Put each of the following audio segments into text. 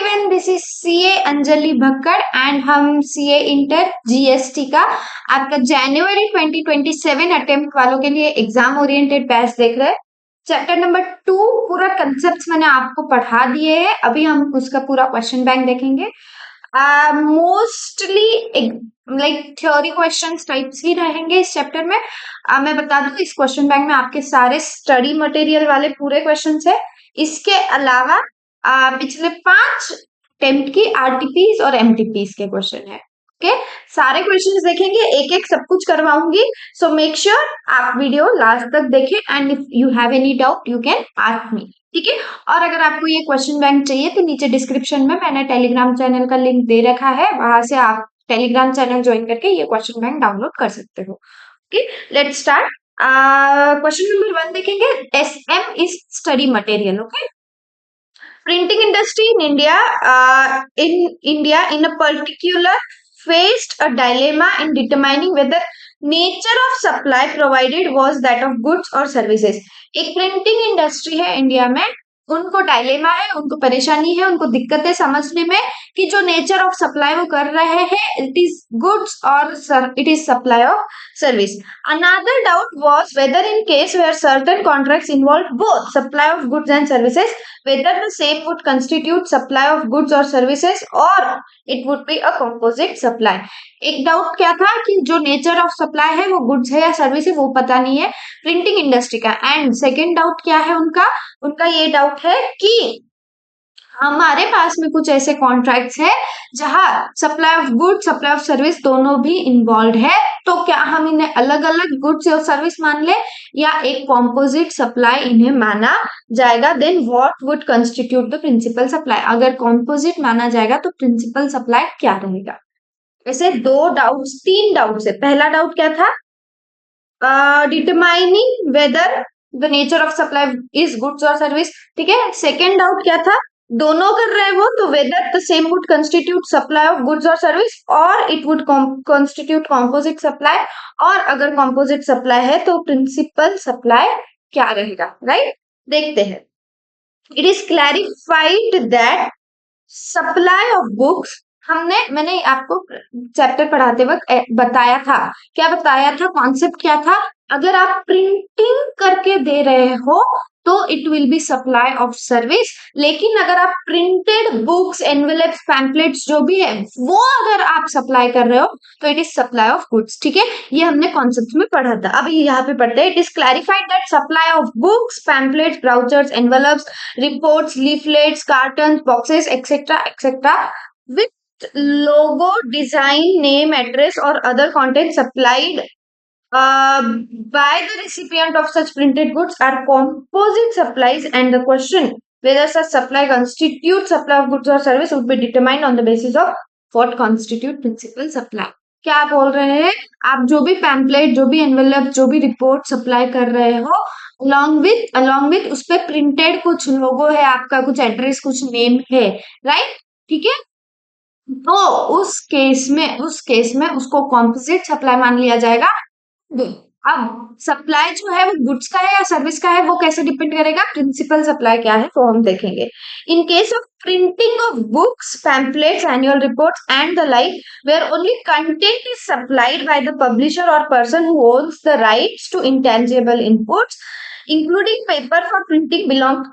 Everyone, this is CA Anjali Bhakkad and हम CA inter GST का आपका जनवरी 2027 अटेम्प्ट वालों के लिए एग्जाम ओरिएंटेड बैच देख रहे हैं। चैप्टर नंबर 2 पूरा कंसेप्ट मैंने आपको पढ़ा दिए हैं। अभी हम उसका पूरा क्वेश्चन बैंक देखेंगे। Mostly like theory questions types ही रहेंगे इस चैप्टर में। मैं बता दूं, इस क्वेश्चन बैंक में आपके सारे स्टडी मटेरियल वाले पूरे क्वेश्चंस है। इसके अलावा पिछले 5 अटेम्प्ट की आरटीपीस और एमटीपीस के क्वेश्चन है। ओके, सारे क्वेश्चंस देखेंगे, एक एक सब कुछ करवाऊंगी। सो मेक श्योर आप वीडियो लास्ट तक देखें and if you have any doubt you can ask me. ठीक है, और अगर आपको ये क्वेश्चन बैंक चाहिए तो नीचे डिस्क्रिप्शन में मैंने टेलीग्राम चैनल का लिंक दे रखा है, वहां से आप टेलीग्राम चैनल ज्वाइन करके ये क्वेश्चन बैंक डाउनलोड कर सकते हो। Okay, let's start. Question number 1 देखेंगे। SM is study material. Okay, printing industry in India in a particular faced a dilemma in determining whether nature of supply provided was that of goods or services। एक printing industry है India में, उनको dilemma है, उनको परेशानी है, उनको दिक्कत है समझने में कि जो नेचर ऑफ सप्लाई वो कर रहे हैं, इट इज गुड्स और it is supply of service। Another doubt was whether in case where certain contracts involved both supply of goods and services, whether the same would constitute supply of goods or services or it would be a composite supply। एक doubt क्या था कि जो nature of supply है वो goods है या service है, वो पता नहीं है प्रिंटिंग इंडस्ट्री का। एंड सेकेंड डाउट क्या है उनका उनका ये डाउट है कि हमारे पास में कुछ ऐसे कॉन्ट्रैक्ट्स है जहां supply of goods supply of service दोनों भी इन्वॉल्व है, तो क्या हम इन्हें अलग अलग गुड्स और सर्विस मान ले या एक कॉम्पोजिट सप्लाई इन्हें माना जाएगा। Then what would constitute the principal supply. अगर कॉम्पोजिट माना जाएगा तो प्रिंसिपल सप्लाई क्या रहेगा। ऐसे 3 डाउट्स है। पहला डाउट क्या था, determining whether the nature of supply is goods और सर्विस। ठीक है, सेकेंड डाउट क्या था, दोनों कर रहे हैं वो, तो whether the same would constitute supply of goods और सर्विस और it would constitute composite supply, और अगर कॉम्पोजिट सप्लाई है तो प्रिंसिपल सप्लाई क्या रहेगा। राइट, देखते हैं। It is clarified that supply of books, मैंने आपको चैप्टर पढ़ाते वक्त बताया था, क्या बताया था, कॉन्सेप्ट क्या था, अगर आप प्रिंटिंग करके दे रहे हो तो it will B supply of service, लेकिन अगर आप प्रिंटेड बुक्स एनवेलप्स पैम्पलेट्स जो भी है वो अगर आप सप्लाई कर रहे हो तो it is supply of goods. ठीक है, ये हमने कॉन्सेप्ट में पढ़ा था। अब यहाँ पे पढ़ते हैं। It is clarified that supply of books pamphlets brochures envelopes reports leaflets carton boxes etcetera etcetera with logo, design, name, address or other content supplied by the recipient of such printed goods are composite supplies, and the question whether such supply constitutes supply of goods or service would be determined on the basis of what constitute principal supply। क्या बोल रहे हैं, आप जो भी pamphlet जो भी envelope जो भी रिपोर्ट सप्लाई कर रहे हो along with उस पर प्रिंटेड कुछ लोगो है आपका, कुछ एड्रेस कुछ नेम है, राइट। ठीक है, तो उस केस में उसको कॉम्पोजिट सप्लाई मान लिया जाएगा। अब सप्लाई जो है वो गुड्स का है या सर्विस का है, वो कैसे डिपेंड करेगा, प्रिंसिपल सप्लाई क्या है वो हम देखेंगे। In case of printing of books pamphlets annual reports and the like where only content is supplied by the publisher और person who owns the rights to intangible inputs including paper for printing belong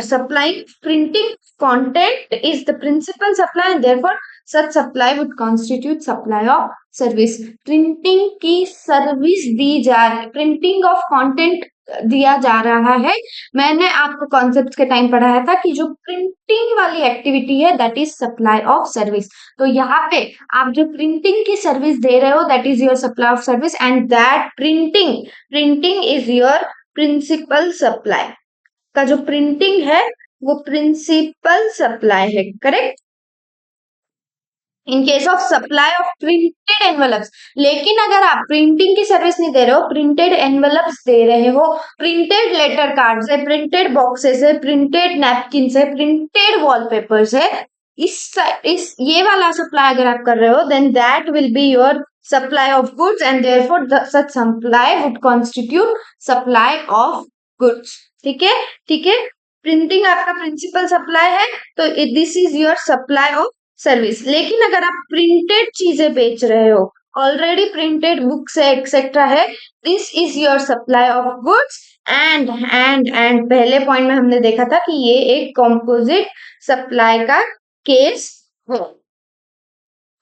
supplying printing content is the principal supply and therefore such supply would constitute supply of service। Printing की service दी जा रही, printing of content दिया जा रहा है। मैंने आपको concept के टाइम पढ़ाया था कि जो प्रिंटिंग वाली एक्टिविटी है that is supply of service. तो यहाँ पे आप जो प्रिंटिंग की सर्विस दे रहे हो that is your supply of service and that printing is your principal supply. का जो प्रिंटिंग है वो प्रिंसिपल सप्लाई है, correct. In case of supply of printed envelopes, लेकिन अगर आप प्रिंटिंग की सर्विस नहीं दे रहे हो, प्रिंटेड एनवेलप्स दे रहे हो, प्रिंटेड लेटर कार्ड्स है, प्रिंटेड बॉक्सेस है, प्रिंटेड नैपकिन है, प्रिंटेड वॉलपेपर्स है, इस ये वाला सप्लाई अगर आप कर रहे हो then that will be your supply of goods and therefore such supply would constitute supply of goods. ठीक है, ठीक है, प्रिंटिंग आपका प्रिंसिपल सप्लाई है, तो this is your supply of service. लेकिन अगर आप प्रिंटेड चीजें बेच रहे हो, ऑलरेडी प्रिंटेड बुक्स है एक्सेट्रा है, this is your supply of goods. And पहले पॉइंट में हमने देखा था कि ये एक कॉम्पोजिट सप्लाई का केस है।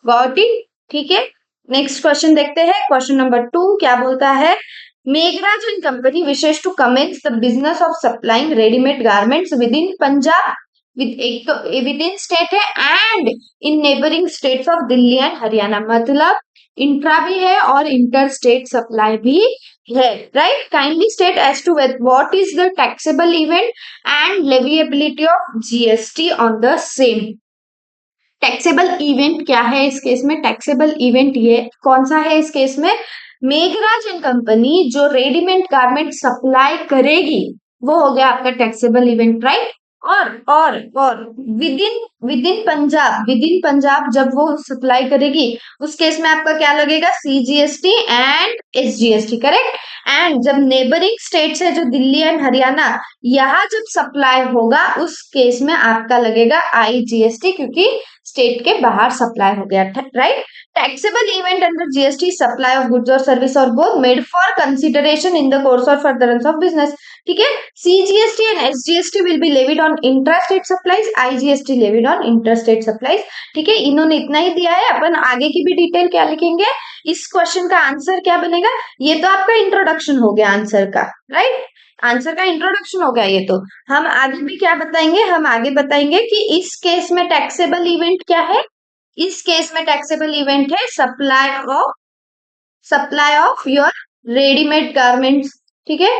Got it? ठीक है, नेक्स्ट क्वेश्चन देखते हैं। क्वेश्चन नंबर 2 क्या बोलता है? Meghraj and company wishes to commence the business of supplying readymade garments within Punjab, एक तो विद इन स्टेट है and in neighbouring states of Delhi and Haryana, मतलब इंट्रा भी है और इंटर स्टेट सप्लाई भी है, right? Kindly state as to what is the taxable event and leviability of GST on the same. Taxable event क्या है इस केस में? टैक्सेबल इवेंट ये कौन सा है इस केस में? मेघराज एंड कंपनी जो रेडीमेड गारमेंट सप्लाई करेगी वो हो गया आपका टैक्सेबल इवेंट, राइट? और विद इन पंजाब जब वो सप्लाई करेगी उस केस में आपका क्या लगेगा? CGST and SGST, correct? And जब नेबरिंग स्टेट्स है जो दिल्ली एंड हरियाणा, यहाँ जब सप्लाई होगा उस केस में आपका लगेगा आईजीएसटी, क्योंकि स्टेट के बाहर सप्लाई हो गया, right? Taxable event under GST supply of goods और सर्विस और both made for consideration in the course और फर्दरेंस ऑफ बिजनेस, ठीक है? CGST and SGST will be levied on intra state supplies, IGST levied on inter state supplies, ठीक है? इन्होंने इतना ही दिया है, अपन आगे की भी डिटेल क्या लिखेंगे, इस क्वेश्चन का आंसर क्या बनेगा, ये तो आपका इंट्रोडक्शन हो गया आंसर का, राइट? आंसर का इंट्रोडक्शन हो गया ये तो। हम आगे भी क्या बताएंगे? हम आगे बताएंगे कि इस केस में टैक्सेबल इवेंट क्या है। इस केस में टैक्सेबल इवेंट है supply of your readymade garments, ठीक है?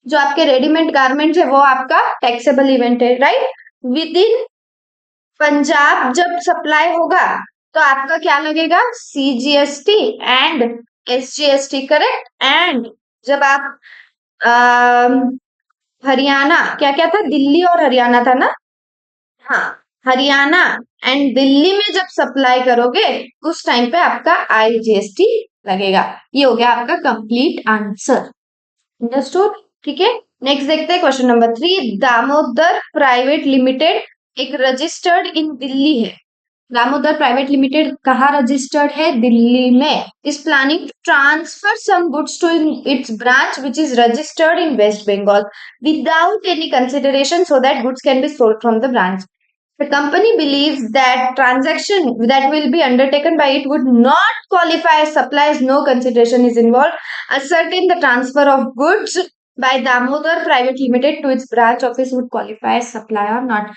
जो आपके रेडीमेड गारमेंट्स है वो आपका टैक्सेबल इवेंट है, राइट? विद इन पंजाब जब सप्लाई होगा तो आपका क्या लगेगा? CGST and SGST, correct? And जब आप हरियाणा, क्या क्या था? दिल्ली और हरियाणा था ना? हाँ, हरियाणा एंड दिल्ली में जब सप्लाई करोगे उस टाइम पे आपका आईजीएसटी लगेगा। ये हो गया आपका कंप्लीट आंसर, अंडरस्टूड? ठीक है, नेक्स्ट देखते हैं question number 3। Damodar private limited एक रजिस्टर्ड इन दिल्ली है। दामोदर प्राइवेट लिमिटेड कहाँ रजिस्टर्ड है? दिल्ली में। Is planning to transfer some goods to its branch which is registered in West Bengal without any consideration so that goods can be sold from the branch. The company believes that transaction that will be undertaken by it would not qualify as supply as no consideration is involved. Ascertain the transfer of goods by Damodar Private Limited to its branch office would qualify as supply or not.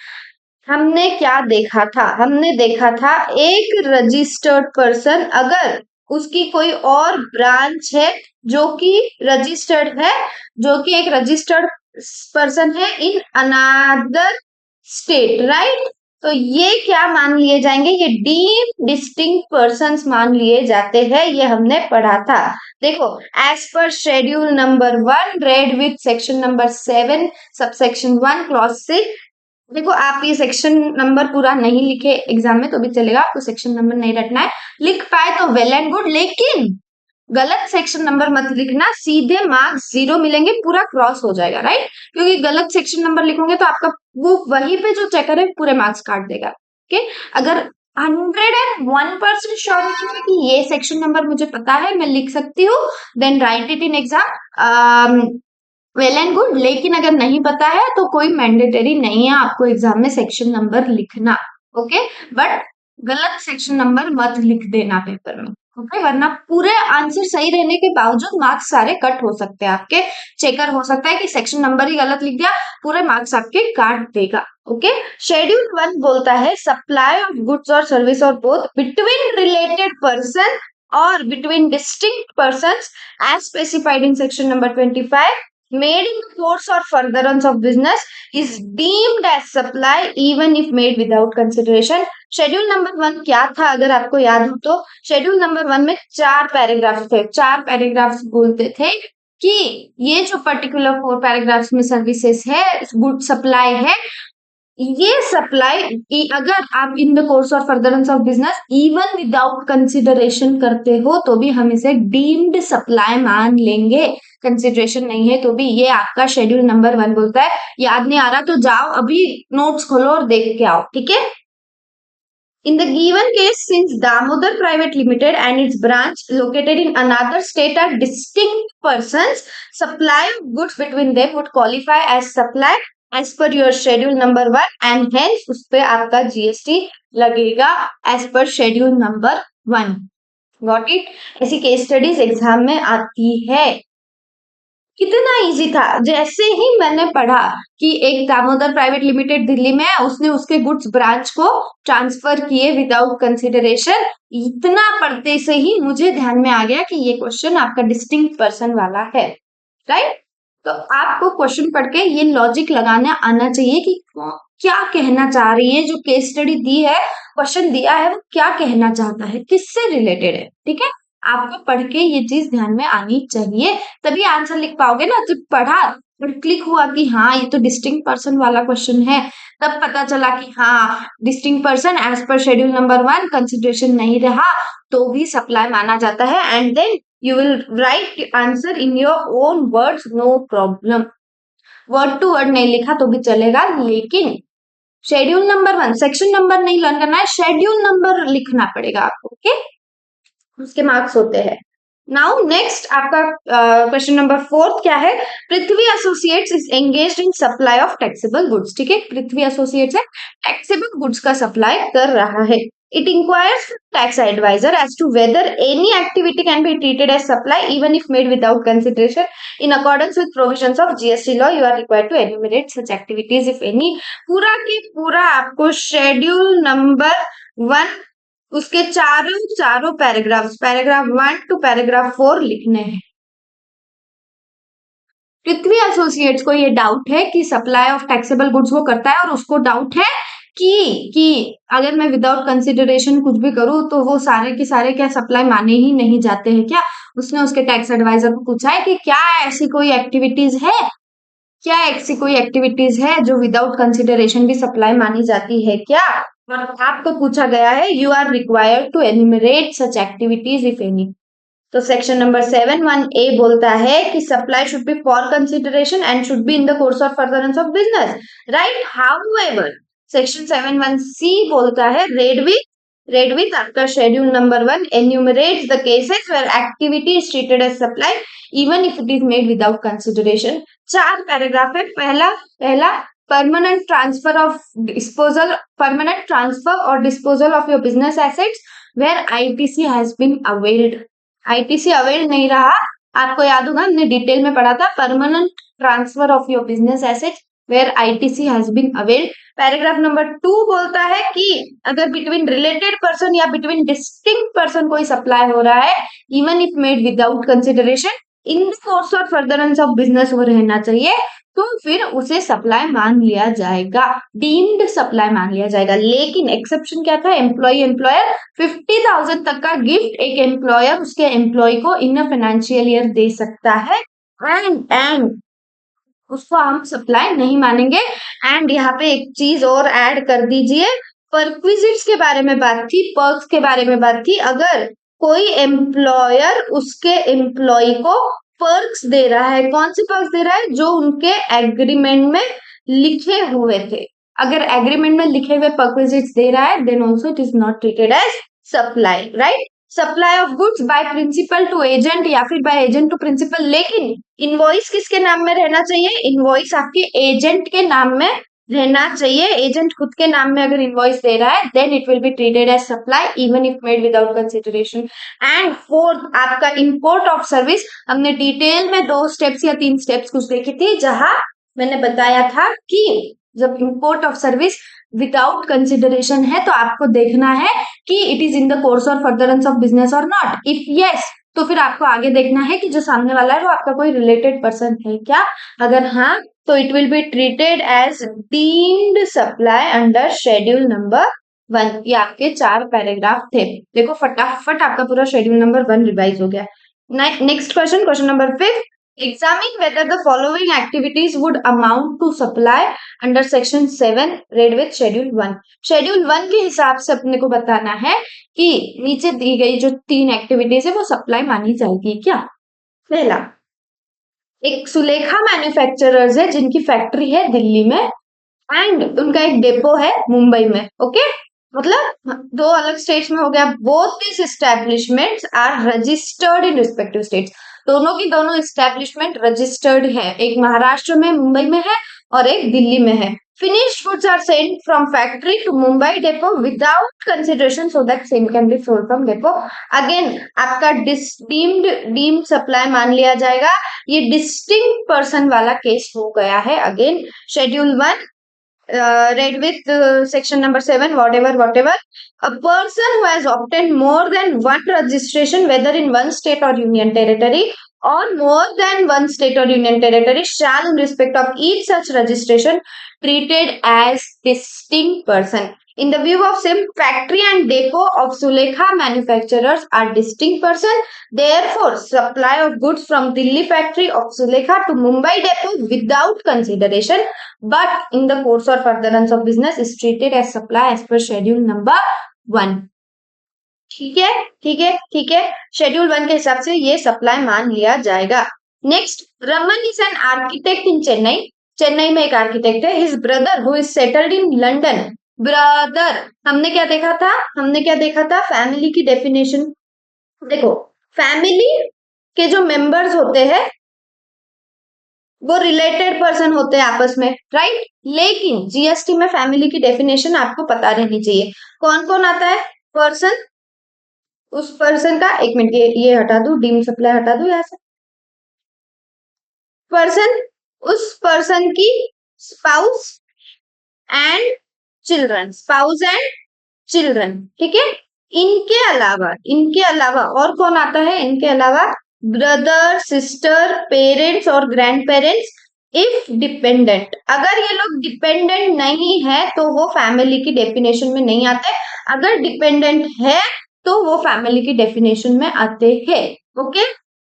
हमने क्या देखा था? हमने देखा था एक registered person, अगर उसकी कोई और ब्रांच है जो कि रजिस्टर्ड है, जो कि एक रजिस्टर्ड पर्सन है इन अनदर स्टेट, राइट? तो ये क्या मान लिए जाएंगे? ये डीम्ड डिस्टिंक्ट पर्सन्स मान लिए जाते हैं, ये हमने पढ़ा था। देखो, as per schedule number 1 read with section number 7 subsection 1 clause 6। देखो, आप ये सेक्शन नंबर पूरा नहीं लिखे एग्जाम में तो भी चलेगा, आपको सेक्शन नंबर नहीं रटना है, लिख पाए तो वेल एंड गुड, लेकिन गलत सेक्शन नंबर मत लिखना, सीधे मार्क्स 0 मिलेंगे, पूरा क्रॉस हो जाएगा, राइट? क्योंकि गलत सेक्शन नंबर लिखोगे तो आपका वो वहीं पे जो चेकर है पूरे मार्क्स काट देगा, ओके? अगर 101% श्योर है कि ये सेक्शन नंबर मुझे पता है, मैं लिख सकती हूँ, then write it in exam, well and good. लेकिन अगर नहीं पता है तो कोई मैंडेटरी नहीं है आपको एग्जाम में सेक्शन नंबर लिखना, ओके? बट गलत सेक्शन नंबर मत लिख देना पेपर में, ओके? वरना पूरे आंसर सही रहने के बावजूद मार्क्स सारे कट हो सकते हैं आपके। चेकर हो सकता है कि सेक्शन नंबर ही गलत लिख दिया, पूरे मार्क्स आपके काट देगा, ओके? शेड्यूल 1 बोलता है सप्लाई ऑफ गुड्स और सर्विस और बोथ बिटवीन रिलेटेड पर्सन और between distinct persons as specified in section number 25 made in the course or furtherance of business is deemed as supply even if made without consideration. Schedule number 1 क्या था अगर आपको याद हो तो? Schedule number 1 में 4 paragraphs थे। 4 पैराग्राफ्स बोलते थे कि ये जो पर्टिकुलर 4 पैराग्राफ्स में सर्विसेज है, गुड सप्लाई है, ये सप्लाई अगर आप इन द कोर्स और furtherance of business even without consideration करते हो तो भी हम इसे डीम्ड सप्लाई मान लेंगे। कंसिडरेशन नहीं है तो भी ये आपका शेड्यूल नंबर 1 बोलता है। याद नहीं आ रहा तो जाओ अभी नोट्स खोलो और देख के आओ, ठीक है। In the given case, since Damodar Private Limited and its branch located in another state are distinct persons, supply of goods between them would qualify as supply as per your schedule number 1 and hence उस पे आपका GST लगेगा as per schedule number 1. Got it? ऐसी case studies exam में आती है। कितना easy था, जैसे ही मैंने पढ़ा कि एक दामोदर प्राइवेट लिमिटेड दिल्ली में है, उसने उसके गुड्स ब्रांच को ट्रांसफर किए विदाउट कंसिडरेशन, इतना पढ़ते से ही मुझे ध्यान में आ गया कि ये क्वेश्चन आपका डिस्टिंक्ट पर्सन वाला है, राइट। तो आपको क्वेश्चन पढ़ के ये लॉजिक लगाना आना चाहिए कि क्या कहना चाह रही है, जो केस स्टडी दी है, क्वेश्चन दिया है, वो क्या कहना चाहता है, किससे रिलेटेड है, ठीक है। आपको पढ़ के ये चीज ध्यान में आनी चाहिए, तभी आंसर लिख पाओगे ना। जब पढ़ा और क्लिक हुआ कि हाँ ये तो डिस्टिंक्ट पर्सन वाला क्वेश्चन है, तब पता चला कि हाँ distinct person as per schedule number 1 consideration नहीं रहा तो भी सप्लाई माना जाता है, and then you will write answer in your own words, no problem. Word to word नहीं लिखा तो भी चलेगा, लेकिन शेड्यूल नंबर 1 सेक्शन नंबर नहीं लर्न करना है, शेड्यूल नंबर लिखना पड़ेगा आपको, ओके। उसके मार्क्स होते हैं। नाउ नेक्स्ट आपका क्वेश्चन नंबर 4 क्या है, Prithvi associates is engaged in supply of taxable goods, ठीक है। पृथ्वी एसोसिएट्स है टैक्सेबल गुड्स का सप्लाई कर रहा है। It inquires tax advisor as to whether any activity can be treated as supply even if made without consideration in accordance with provisions of GST law, you are required to enumerate such activities if any. पूरा के पूरा आपको schedule number 1 उसके चारों paragraphs, paragraph 1 to paragraph 4 लिखने हैं। पृथ्वी associates को ये डाउट है कि सप्लाई ऑफ टैक्सेबल गुड्स वो करता है और उसको डाउट है कि अगर मैं विदाउट कंसिडरेशन कुछ भी करूं तो वो सारे के सारे क्या सप्लाई माने ही नहीं जाते हैं क्या। उसने उसके टैक्स एडवाइजर को पूछा है कि क्या ऐसी कोई एक्टिविटीज है, क्या ऐसी कोई एक्टिविटीज है जो विदाउट कंसिडरेशन भी सप्लाई मानी जाती है क्या। और आपको पूछा गया है you are required to enumerate such activities if any. तो सेक्शन नंबर 7(1)(a) बोलता है कि supply should be for consideration and should be in the course of furtherance of business, right. However section 7(1)(c) बोलता है read with आपका schedule number 1 enumerates the cases where activity is treated as supply even if it is made without consideration। 4 paragraph है। पहला permanent transfer or disposal of your business assets where ITC has been availed। ITC avail नहीं रहा, आपको याद होगा हमने detail में पढ़ा था, permanent transfer of your business assets where ITC has been availed. Paragraph number 2 बोलता है कि अगर बिटवीन रिलेटेड पर्सन या बिटवीन डिस्टिंक्ट पर्सन कोई सप्लाई हो रहा है even if made without consideration in the course और फर्दरेंस ऑफ बिजनेस वो रहना चाहिए, तो फिर उसे सप्लाई मान लिया जाएगा, डीम्ड सप्लाई मान लिया जाएगा। लेकिन एक्सेप्शन क्या था, एम्प्लॉय एम्प्लॉयर 50,000 तक का गिफ्ट एक एम्प्लॉयर उसके एम्प्लॉय को इन अ फाइनेंशियल ईयर दे सकता है, एंड उसको हम सप्लाई नहीं मानेंगे। एंड यहाँ पे एक चीज और ऐड कर दीजिए, परक्विजिट्स के बारे में बात थी, पर्क्स के बारे में बात थी। अगर कोई एम्प्लॉयर उसके एम्प्लॉय को पर्क्स दे रहा है, कौन से पर्क्स दे रहा है, जो उनके एग्रीमेंट में लिखे हुए थे, अगर एग्रीमेंट में लिखे हुए परक्विजिट्स दे रहा है then also it is not treated as supply, right. Supply of goods by principal to agent या फिर बाय एजेंट टू प्रिंसिपल, लेकिन इनवॉइस किसके नाम में रहना चाहिए, इनवॉइस आपके एजेंट के नाम में रहना चाहिए। एजेंट खुद के नाम में अगर इनवॉइस दे रहा है then it will be treated as supply even if made without consideration. And fourth आपका इंपोर्ट ऑफ सर्विस, हमने डिटेल में 2 स्टेप्स या 3 स्टेप्स कुछ देखी थी, जहां मैंने बताया था कि जब import of service without consideration है तो आपको देखना है कि it is in the course और फर्दरेंस ऑफ बिजनेस और नॉट। इफ यस तो फिर आपको आगे देखना है कि जो सामने वाला है वो आपका कोई रिलेटेड पर्सन है क्या, अगर हाँ तो it will be treated as deemed supply under schedule number 1। ये आपके 4 पैराग्राफ थे। देखो फटाफट आपका पूरा शेड्यूल नंबर 1 रिवाइज हो गया। Next question number 5, examine whether the following activities would amount to supply under section 7 read with schedule 1। Schedule 1 के हिसाब से अपने को बताना है कि नीचे दी गई जो 3 एक्टिविटीज है वो सप्लाई मानी जाएगी क्या। पहला एक सुलेखा मैन्युफैक्चरर्स है जिनकी फैक्ट्री है दिल्ली में एंड उनका एक डेपो है मुंबई में। ओके, मतलब दो अलग स्टेट्स में हो गया। Both this establishments are registered in respective states. दोनों की दोनों एस्टेब्लिशमेंट रजिस्टर्ड है, एक महाराष्ट्र में मुंबई में है और एक दिल्ली में है। Finished goods are sent from factory to Mumbai depot without consideration so that same can be sold from depot. Again आपका डीम्ड सप्लाई मान लिया जाएगा। ये डिस्टिंक्ट पर्सन वाला केस हो गया है। Again schedule 1 read with section number 7 whatever a person who has obtained more than one registration whether in one state or union territory or more than one state or union territory shall in respect of each such registration treated as distinct person. In the view of same, factory and depot of Sulekha manufacturers are distinct person. Therefore, supply of goods from Delhi factory of Sulekha to Mumbai depot without consideration but in the course or furtherance of business is treated as supply as per schedule number 1. ठीक है, ठीक है, ठीक है। Schedule 1 के हिसाब से ये सप्लाई मान लिया जाएगा। Next, Raman is an architect in Chennai. Chennai में एक आर्किटेक्ट है। His brother who is settled in London. Brother, हमने क्या देखा था? हमने क्या देखा था? फैमिली की डेफिनेशन देखो, फैमिली के जो मेंबर्स होते हैं वो रिलेटेड पर्सन होते हैं आपस में, राइट? लेकिन जीएसटी में फैमिली की डेफिनेशन आपको पता रहनी चाहिए। कौन कौन आता है? पर्सन, उस पर्सन का, एक मिनट ये हटा दू, डीम सप्लाई हटा दू यहां से। पर्सन, उस पर्सन की spouse and children, spouse and children, ठीक है। इनके अलावा और कौन आता है? इनके अलावा ब्रदर, सिस्टर, पेरेंट्स और ग्रैंड पेरेंट्स इफ डिपेंडेंट। अगर ये लोग डिपेंडेंट नहीं है तो वो फैमिली की डेफिनेशन में नहीं आते। अगर डिपेंडेंट है तो वो फैमिली की डेफिनेशन में आते हैं। ओके,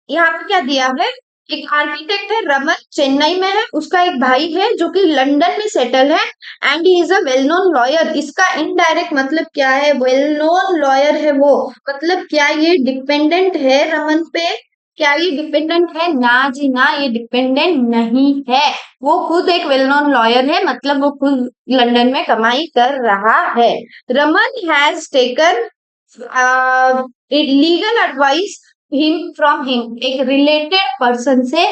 यहाँ पे क्या दिया है? एक आर्किटेक्ट है रमन, चेन्नई में है। उसका एक भाई है जो कि लंदन में सेटल है and he is a well known lawyer. इसका इनडायरेक्ट मतलब क्या है? वेल नोन लॉयर है वो। मतलब क्या ये डिपेंडेंट है रमन पे? क्या ये डिपेंडेंट है? ना जी ना, ये डिपेंडेंट नहीं है। वो खुद एक वेल नोन लॉयर है, मतलब वो खुद लंदन में कमाई कर रहा है। Raman has taken legal advice him from him. एक रिलेटेड पर्सन से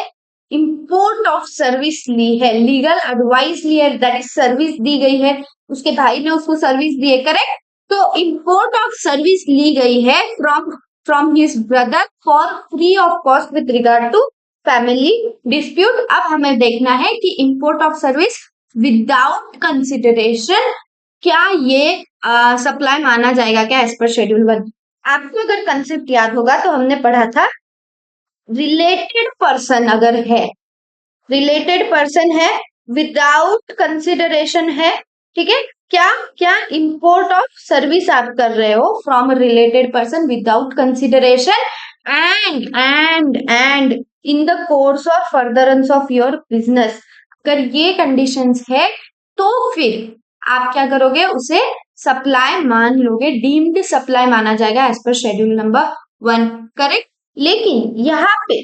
इंपोर्ट ऑफ सर्विस ली है, लीगल एडवाइस ली है, दैट इज सर्विस दी गई है। उसके भाई ने उसको सर्विस दी है, करेक्ट? तो इंपोर्ट ऑफ सर्विस ली गई है from his brother for free of cost with regard to family dispute. अब हमें देखना है कि import of service without consideration क्या ये सप्लाई माना जाएगा क्या एज पर शेड्यूल 1? आपको अगर कंसेप्ट याद होगा तो हमने पढ़ा था, रिलेटेड पर्सन अगर है, रिलेटेड पर्सन है विदाउट कंसिडरेशन है, ठीक है। क्या क्या इंपोर्ट ऑफ सर्विस आप कर रहे हो from related person without consideration and in the course और फर्दरेंस ऑफ योर बिजनेस। अगर ये कंडीशंस है तो फिर आप क्या करोगे? उसे सप्लाई मान लोगे, डीम्ड सप्लाई माना जाएगा as per schedule number 1, correct. लेकिन यहाँ पे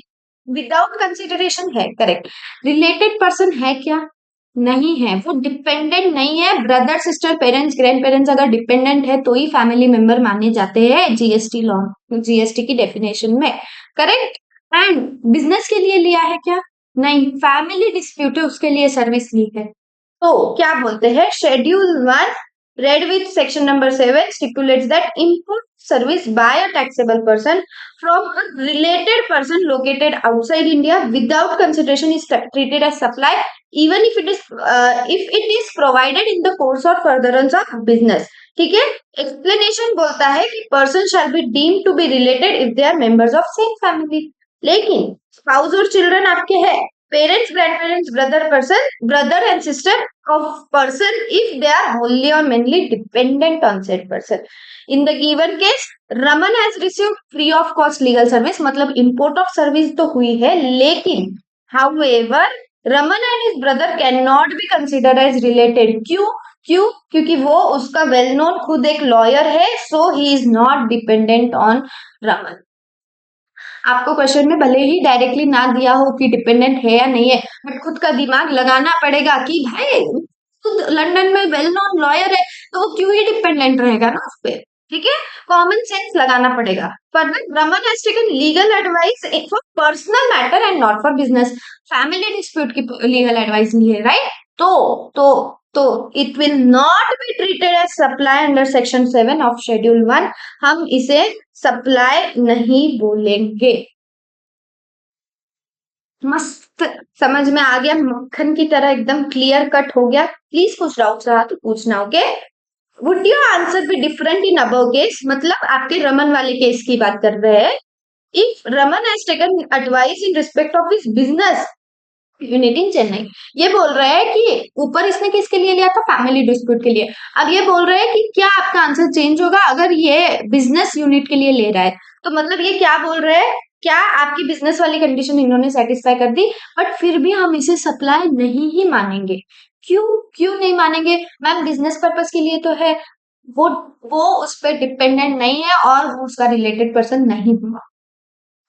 विदाउट कंसिडरेशन है, करेक्ट। रिलेटेड पर्सन है क्या? नहीं है, वो डिपेंडेंट नहीं है। Brother, sister, parents, grand parents अगर डिपेंडेंट है तो ही फैमिली मेंबर माने जाते हैं जीएसटी लॉ, जीएसटी की डेफिनेशन में, करेक्ट। एंड बिजनेस के लिए लिया है क्या? नहीं, फैमिली डिस्प्यूट है उसके लिए सर्विस ली है। तो क्या बोलते हैं? Schedule 1 read with section number 7 stipulates that import service by a taxable person from a related person located outside India without consideration is treated as supply even if it is provided in the course or furtherance of business. ठीक है, explanation बोलता है कि person shall be deemed to be related if they are members of same family. लेकिन spouse और children आपके हैं, parents, grand parents, brother and sister of person if they are wholly or mainly dependent on said person. In the given case, Raman has received free of cost legal service, मतलब import of service तो हुई है, लेकिन however Raman and his brother cannot be considered as related. क्यों? क्योंकि वो उसका well known खुद एक लॉयर है, so he is not dependent on Raman. आपको क्वेश्चन में भले ही डायरेक्टली ना दिया हो कि डिपेंडेंट है या नहीं है, बट खुद का दिमाग लगाना पड़ेगा कि भाई खुद लंदन में वेल नोन लॉयर है तो वो क्यों ही डिपेंडेंट रहेगा ना उस पर। ठीक है, कॉमन सेंस लगाना पड़ेगा। Further, Raman has taken legal advice for personal matter and not for business. Family dispute की लीगल एडवाइस ली है, राइट? तो तो it will not be treated as supply under section 7 of schedule 1। हम इसे सप्लाई नहीं बोलेंगे। मस्त समझ में आ गया, मक्खन की तरह एकदम क्लियर कट हो गया। प्लीज कुछ डाउट रहा तो पूछना, okay? Would your answer be different in above case? मतलब आपके रमन वाले केस की बात कर रहे हैं। If Raman has taken advice in respect of his business unit in Chennai. ये बोल रहे हैं कि ऊपर इसने किसके लिए लिया था? फैमिली डिस्प्यूट के लिए। अब ये बोल रहे हैं कि क्या आपका आंसर चेंज होगा अगर ये बिजनेस यूनिट के लिए ले रहा है? तो मतलब ये क्या बोल रहे हैं, क्या आपकी बिजनेस वाली कंडीशन इन्होंने सेटिस्फाई कर दी, बट फिर भी हम इसे सप्लाई नहीं ही मानेंगे। क्यों? क्यों नहीं मानेंगे मैम? बिजनेस पर्पस के लिए तो है, वो वो उस पर डिपेंडेंट नहीं है और वो उसका रिलेटेड पर्सन नहीं हुआ,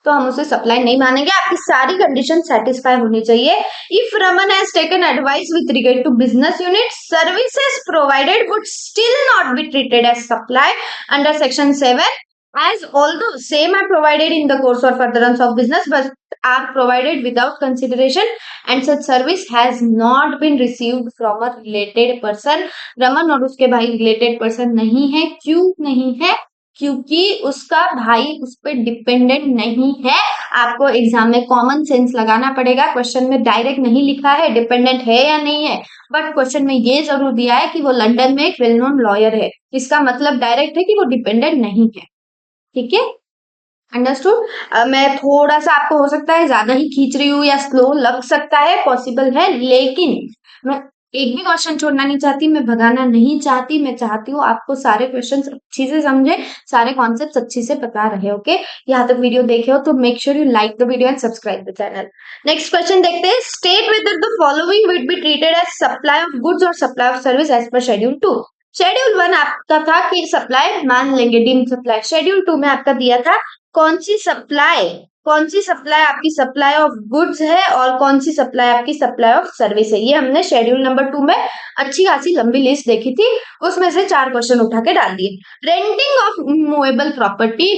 तो हम उसे सप्लाई नहीं मानेंगे। आपकी सारी कंडीशन सेटिस्फाई होनी चाहिए। If Raman has taken advice with regard to business unit, services provided would still not be treated as supply under section 7, as although same are provided in the course or furtherance of business but are provided without consideration and such service has not been received from a related person। Raman और उसके भाई related person नहीं है। क्यों नहीं है? क्योंकि उसका भाई उस पर डिपेंडेंट नहीं है। आपको एग्जाम में कॉमन सेंस लगाना पड़ेगा। क्वेश्चन में डायरेक्ट नहीं लिखा है डिपेंडेंट है या नहीं है, बट क्वेश्चन में ये जरूर दिया है कि वो लंदन में एक वेल नोन लॉयर है। इसका मतलब डायरेक्ट है कि वो डिपेंडेंट नहीं है। ठीक है, अंडरस्टूड? मैं थोड़ा सा आपको हो सकता है ज्यादा ही खींच रही हूँ या स्लो लग सकता है, पॉसिबल है, लेकिन मैं एक भी क्वेश्चन छोड़ना नहीं चाहती, मैं भगाना नहीं चाहती। मैं चाहती हूँ आपको सारे क्वेश्चंस अच्छी से समझे, सारे कॉन्सेप्ट्स अच्छी से पता रहे। ओके, यहाँ तक वीडियो देखे हो तो make sure you like the video and subscribe the channel. Next question देखते हैं। State whether the following will be treated as supply of goods और supply of service as per schedule 2। Schedule 1 आपका था कि supply मान लेंगे, deem supply. Schedule 2 में आपका दिया था कौन सी सप्लाई, कौन सी सप्लाई आपकी सप्लाई ऑफ गुड्स है और कौन सी सप्लाई आपकी सप्लाई ऑफ सर्विस है। ये हमने शेड्यूल नंबर 2 में अच्छी खासी लंबी लिस्ट देखी थी, उसमें से 4 क्वेश्चन उठा के डाल दिए। रेंटिंग ऑफ मूवेबल प्रॉपर्टी,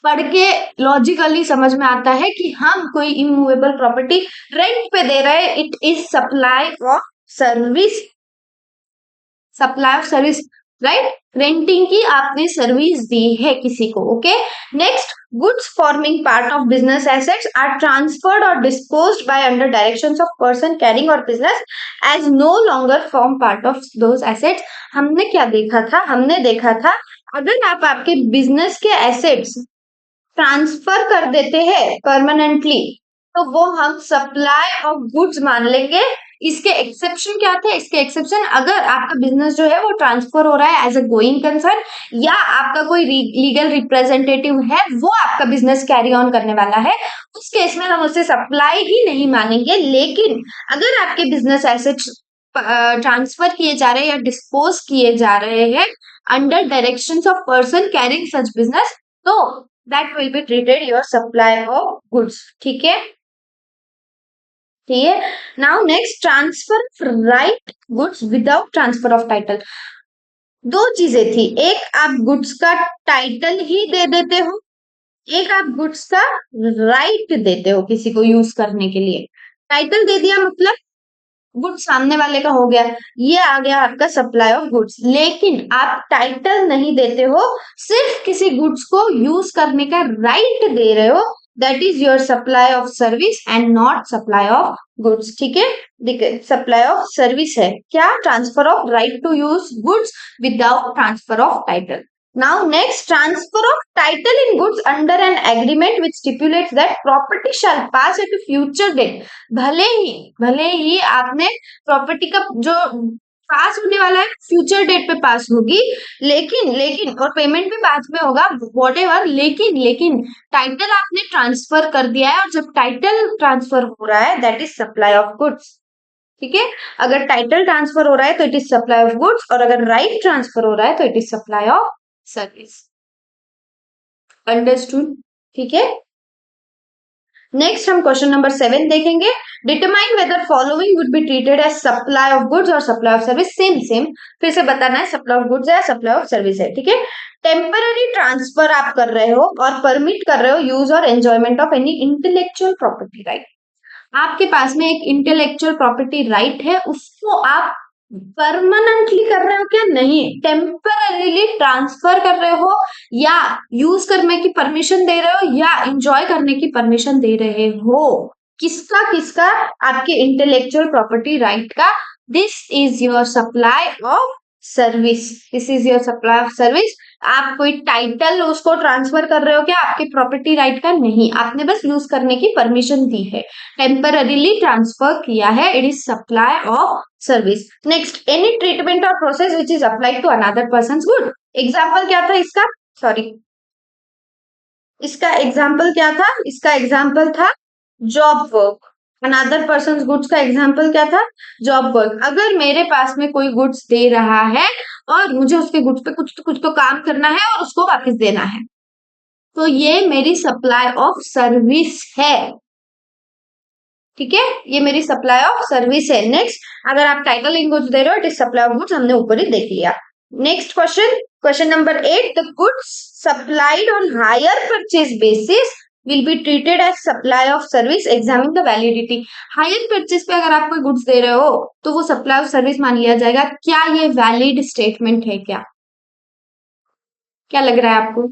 पढ़ के लॉजिकली समझ में आता है कि हम कोई इमूवेबल प्रॉपर्टी रेंट पे दे रहे हैं, it is supply of service. Supply of service, right? Renting की आपने सर्विस दी है किसी को। Okay, next, goods forming part of business assets are transferred और disposed by under directions of person carrying और business as no longer form part of those assets. हमने क्या देखा था? हमने देखा था अगर आप आपके बिजनेस के एसेट्स ट्रांसफर कर देते हैं परमानेंटली तो वो हम सप्लाई ऑफ गुड्स मान लेंगे। इसके एक्सेप्शन क्या थे? इसके एक्सेप्शन, अगर आपका बिजनेस जो है वो ट्रांसफर हो रहा है एज अ गोइंग कंसर्न, या आपका कोई लीगल रिप्रेजेंटेटिव है वो आपका बिजनेस कैरी ऑन करने वाला है, उस केस में हम उसे सप्लाई ही नहीं मानेंगे। लेकिन अगर आपके बिजनेस एसेट्स ट्रांसफर किए जा रहे हैं या डिस्पोज किए जा रहे हैं under directions of person carrying such business, तो that will be treated your supply of goods. ठीक है, ठीक है। Now next, transfer right goods without transfer of title. दो चीजें थी, एक आप गुड्स का टाइटल ही दे देते हो, एक आप गुड्स का राइट देते हो किसी को यूज करने के लिए। टाइटल दे दिया मतलब गुड्स सामने वाले का हो गया, ये आ गया आपका सप्लाई ऑफ गुड्स। लेकिन आप टाइटल नहीं देते हो, सिर्फ किसी गुड्स को यूज करने का राइट दे रहे हो, that is your supply of service and not supply of goods. ठीक है, देखिए सप्लाई ऑफ सर्विस है क्या? Transfer of right to use goods without transfer of title. Now next, transfer of title in goods under an agreement which stipulates that property shall pass at a future date। भले ही आपने property का जो पास होने वाला है future date पे पास होगी, लेकिन और पेमेंट भी बाद में होगा व्हाटएवर, लेकिन टाइटल आपने ट्रांसफर कर दिया है, और जब टाइटल ट्रांसफर हो रहा है that is supply of goods. ठीक है, अगर टाइटल ट्रांसफर हो रहा है तो it is supply of goods, और अगर राइट ट्रांसफर हो रहा है तो it is supply of service. Understood? ठीक है, नेक्स्ट हम क्वेश्चन नंबर 7 देखेंगे। Determine whether following would be treated as supply of goods और supply of service. Same same फिर से बताना है सप्लाई ऑफ गुड्स है सप्लाई ऑफ सर्विस है, ठीक है। टेम्पररी ट्रांसफर आप कर रहे हो और परमिट कर रहे हो यूज और enjoyment of any intellectual property right. आपके पास में एक इंटेलेक्चुअल प्रॉपर्टी राइट है, उसको आप परमानेंटली कर रहे हो क्या? नहीं, टेम्पररीली ट्रांसफर कर रहे हो या यूज करने की परमिशन दे रहे हो या एंजॉय करने की परमिशन दे रहे हो। किसका किसका? आपके इंटेलेक्चुअल प्रॉपर्टी राइट का। This is your supply of service, this is your supply of service. आप कोई टाइटल उसको ट्रांसफर कर रहे हो क्या? आपके प्रॉपर्टी राइट का नहीं, आपने बस यूज करने की परमिशन दी है, टेम्पररीली ट्रांसफर किया है, it is supply of service. Next, any treatment और process which is applied to another person good. Example क्या था इसका? सॉरी, इसका एग्जाम्पल क्या था? इसका एग्जाम्पल था job work. Another person goods का एग्जाम्पल क्या था? Job work. अगर मेरे पास में कोई गुड्स दे रहा है और मुझे उसके गुड्स पे कुछ तो काम करना है और उसको वापस देना है, तो ये मेरी सप्लाई ऑफ सर्विस है, ठीक है, ये मेरी सप्लाई ऑफ सर्विस है। नेक्स्ट, अगर आप टाइटल इन गुड्स दे रहे हो it is supply of goods, हमने ऊपर ही देख लिया। Next question, question number 8, the goods supplied on hire purchase basis will be treated as supply of service, examine the validity. Hire purchase पे अगर आप कोई गुड्स दे रहे हो तो वो सप्लाई ऑफ सर्विस मान लिया जाएगा। क्या ये वैलिड स्टेटमेंट है? क्या क्या लग रहा है आपको?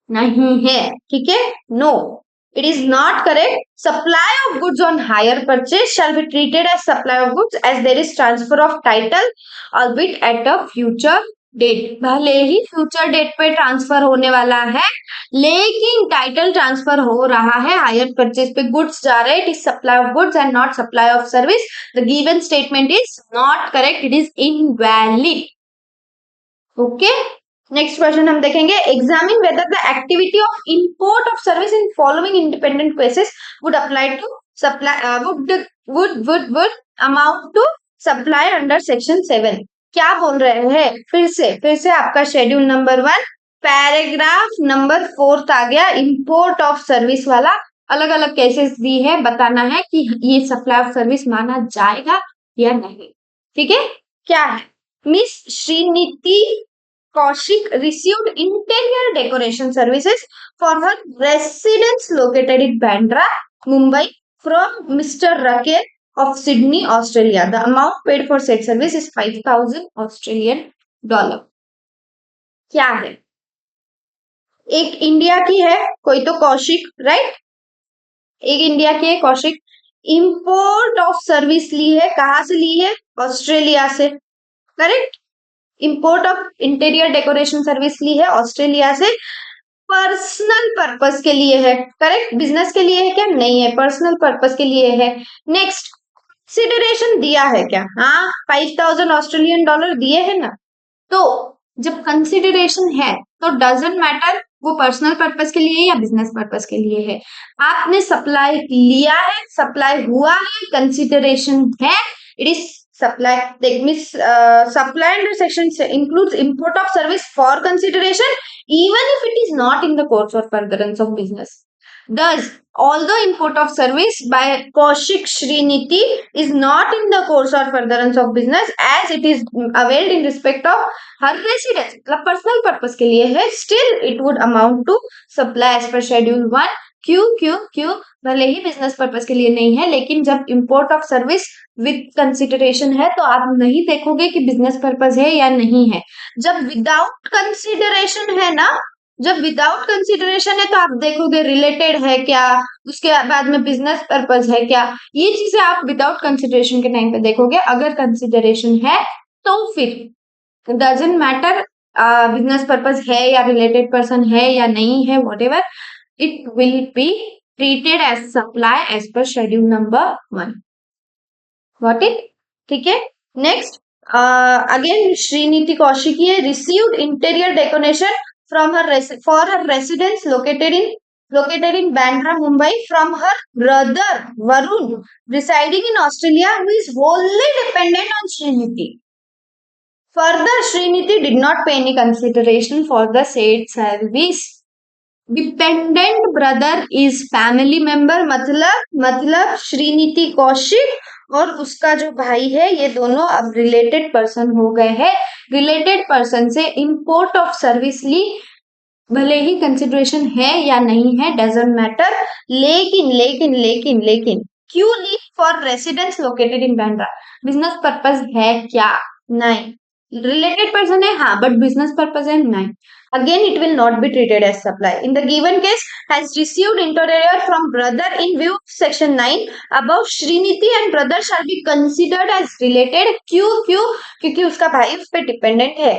नहीं है, ठीक है, no, it is not correct. Supply of goods on hire purchase shall be treated as supply of goods as there is transfer of title albeit at a future date. भले ही फ्यूचर डेट पे transfer होने वाला है लेकिन title transfer हो रहा है, higher purchase पे गुड्स जा रहे हैं, it is supply of goods and not supply of service. The given statement is not correct, it is invalid. Okay, next question हम देखेंगे। Examine whether the activity of import of service in following independent cases would apply to supply would amount to supply under section 7। क्या बोल रहे हैं? फिर से आपका schedule number 1 paragraph number 4 आ गया, इंपोर्ट ऑफ सर्विस वाला। अलग अलग केसेस दी है, बताना है कि ये सप्लाई ऑफ सर्विस माना जाएगा या नहीं, ठीक है। क्या है? Miss Shrinidhi Kaushik received interior decoration services for her residence located in Bandra, Mumbai from Mr. Rakel of Sydney, Australia. The amount paid for said service is 5,000 Australian dollar. क्या है? एक इंडिया की है, कोई तो कौशिक, राइट? एक इंडिया की है कौशिक, इंपोर्ट ऑफ सर्विस ली है, कहां से ली है? ऑस्ट्रेलिया से, correct. Import of interior decoration service ली है ऑस्ट्रेलिया से, पर्सनल पर्पस के लिए है, करेक्ट। बिजनेस के लिए है क्या? नहीं है, पर्सनल पर्पस के लिए है। नेक्स्ट, कंसिडरेशन दिया है क्या? हाँ, 5,000 ऑस्ट्रेलियन डॉलर दिए है ना। तो जब कंसिडरेशन है तो डजंट मैटर वो पर्सनल पर्पस के लिए या बिजनेस पर्पस के लिए है। आपने सप्लाई लिया है, सप्लाई हुआ है, कंसिडरेशन है, it is supply. Like miss supply under section includes import of service for consideration even if it is not in the course or furtherance of business. Thus, although import of service by Kaushik Sriniti is not in the course or furtherance of business as it is availed in respect of her residence, मतलब personal purpose के लिए है, still it would amount to supply as per schedule 1. क्यों भले ही business purpose के लिए नहीं है, लेकिन जब import of service with consideration है तो आप नहीं देखोगे कि बिजनेस पर्पस है या नहीं है। जब विदाउट कंसिडरेशन है ना, जब विदाउट कंसिडरेशन है तो आप देखोगे रिलेटेड है क्या, उसके बाद में बिजनेस पर्पस है क्या, ये चीजें आप विदाउट कंसिडरेशन के टाइम पे देखोगे। अगर कंसिडरेशन है तो फिर डजंट मैटर बिजनेस पर्पस है या रिलेटेड पर्सन है या नहीं है, whatever, it will be treated as supply as per schedule number 1. Got it? ठीक है। नेक्स्ट, अगेन श्रीनिधि कौशिकी है, received interior decoration from her for her residence located in Bandra, Mumbai from her brother Varun residing in Australia who is wholly dependent on Srinidhi. Further, Srinidhi did not pay any consideration for the said service. Dependent brother is family member, मतलब श्रीनिधि कौशिक और उसका जो भाई है ये दोनों अब related person हो गए हैं। रिलेटेड पर्सन से इंपोर्ट ऑफ सर्विस ली, भले ही कंसिडरेशन है या नहीं है डजेंट मैटर, लेकिन क्यों ली? For residence located in Bandra. Business purpose है क्या? नहीं। रिलेटेड पर्सन है हाँ, बट बिजनेस पर्पस है नहीं। Again, it will not be treated as supply. In the given case, has received interior from brother in view of section 9 above, Srinidhi and brother shall be considered as related. क्यों? क्योंकि उसका भाई उस पर dependent है।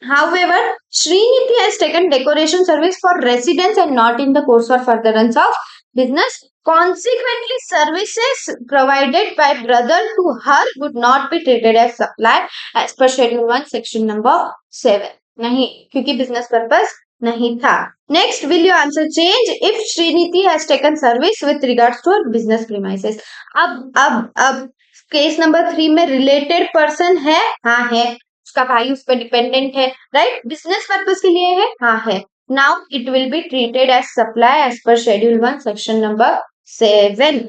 However, Srinidhi has taken decoration service for residence and not in the course or furtherance of business. Consequently, services provided by brother to her would not be treated as supply as per Schedule 1, Section number 7. नहीं, क्योंकि business purpose नहीं था. Next, will your answer change if Srinidhi has taken service with regards to her business premises? अब case number 3 में related person है, हाँ है, उसका भाई उस पर डिपेंडेंट है, राइट, बिजनेस पर्पस के लिए है, हाँ है। Now it will be treated as supply as per schedule 1 section number 7,